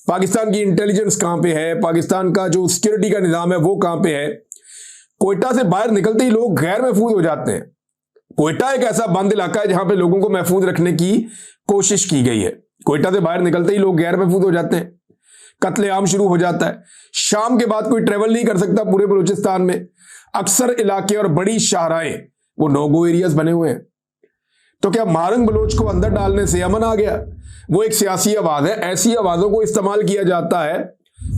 पाकिस्तान की इंटेलिजेंस कहां पे है, पाकिस्तान का जो सिक्योरिटी का निजाम है वो कहां पे है। कोयटा से बाहर निकलते ही लोग गैर महफूज हो जाते हैं। कोयटा एक ऐसा बंद इलाका है जहां पे लोगों को महफूज रखने की कोशिश की गई है। कोयटा से बाहर निकलते ही लोग गैर महफूज हो जाते हैं, कत्लेआम शुरू हो जाता है। शाम के बाद कोई ट्रेवल नहीं कर सकता पूरे बलूचिस्तान में। अक्सर इलाके और बड़ी शाहराएं वो नो गो एरियाज बने हुए हैं। तो क्या मारंग बलोच को अंदर डालने से अमन आ गया? वो एक सियासी आवाज है। ऐसी आवाजों को इस्तेमाल किया जाता है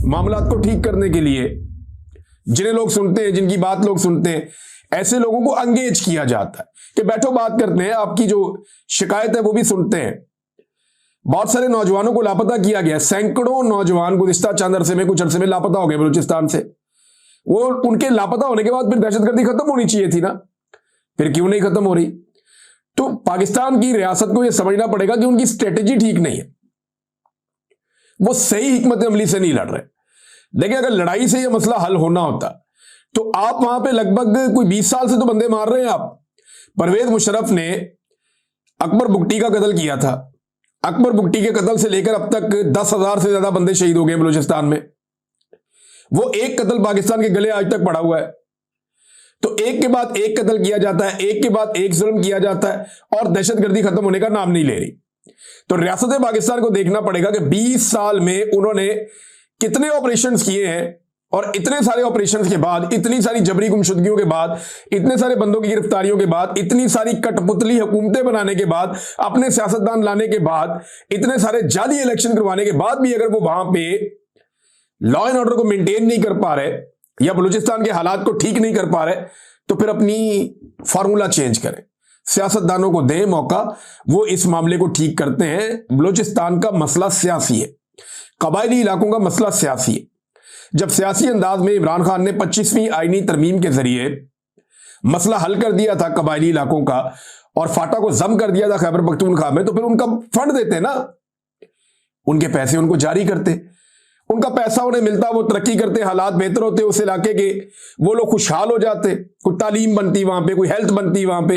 मामलात को ठीक करने के लिए। जिन्हें लोग सुनते हैं, जिनकी बात लोग सुनते हैं, ऐसे लोगों को अंगेज किया जाता है कि बैठो बात करते हैं, आपकी जो शिकायत है वो भी सुनते हैं। बहुत सारे नौजवानों को लापता किया गया। सैकड़ों नौजवान गुज़िश्ता चंद अरसे में, कुछ अरसे में लापता हो गए बलूचिस्तान से। वो उनके लापता होने के बाद फिर दहशतगर्दी खत्म होनी चाहिए थी ना, फिर क्यों नहीं खत्म हो रही? तो पाकिस्तान की रियासत को यह समझना पड़ेगा कि उनकी स्ट्रेटेजी ठीक नहीं है, वो सही हिकमत अमली से नहीं लड़ रहे। देखिए, अगर लड़ाई से यह मसला हल होना होता तो आप वहां पे लगभग कोई 20 साल से तो बंदे मार रहे हैं आप। परवेज मुशर्रफ ने अकबर बुगटी का कत्ल किया था। अकबर बुगटी के कत्ल से लेकर अब तक 10,000 से ज्यादा बंदे शहीद हो गए बलूचिस्तान में। वो एक कत्ल पाकिस्तान के गले आज तक पड़ा हुआ है। तो एक के बाद एक कत्ल किया जाता है, एक के बाद एक जुल्म किया जाता है, और दहशतगर्दी खत्म होने का नाम नहीं ले रही। तो रियासत पाकिस्तान को देखना पड़ेगा कि 20 साल में उन्होंने कितने ऑपरेशंस किए हैं, और इतने सारे ऑपरेशंस के बाद, इतनी सारी जबरी गुमशुदगियों के बाद, इतने सारे बंदों की गिरफ्तारियों के बाद, इतनी सारी कठपुतली हुकूमतें बनाने के बाद, अपने सियासतदान लाने के बाद, इतने सारे जाली इलेक्शन करवाने के बाद भी अगर वो वहां पे लॉ एंड ऑर्डर को मेंटेन नहीं कर पा रहे या बलूचिस्तान के हालात को ठीक नहीं कर पा रहे, तो फिर अपनी फॉर्मूला चेंज करें, सियासतदानों को दें मौका, वो इस मामले को ठीक करते हैं। बलूचिस्तान का मसला सियासी है, कबायली इलाकों का मसला सियासी है। जब सियासी अंदाज में इमरान खान ने 25वीं आईनी तरमीम के जरिए मसला हल कर दिया था कबायली इलाकों का, और फाटा को जम कर दिया था खैबर पख्तूनख्वा में, तो फिर उनका फंड देते ना, उनके पैसे उनको जारी करते, उनका पैसा उन्हें मिलता, वो तरक्की करते, हालात बेहतर होते उस इलाके के, वो लोग खुशहाल हो जाते, कुछ तालीम बनती वहां पे, कोई हेल्थ बनती वहां पे,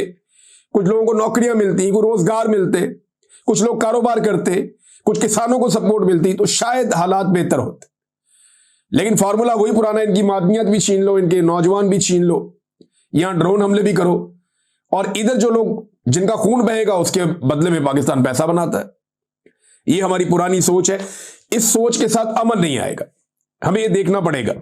कुछ लोगों को नौकरियां मिलती, कोई रोजगार मिलते, कुछ लोग कारोबार करते, कुछ किसानों को सपोर्ट मिलती, तो शायद हालात बेहतर होते। लेकिन फार्मूला वही पुराना, इनकी मादनियत भी छीन लो, इनके नौजवान भी छीन लो, यहां ड्रोन हमले भी करो, और इधर जो लोग जिनका खून बहेगा उसके बदले में पाकिस्तान पैसा बनाता है। ये हमारी पुरानी सोच है। इस सोच के साथ अमन नहीं आएगा, हमें ये देखना पड़ेगा।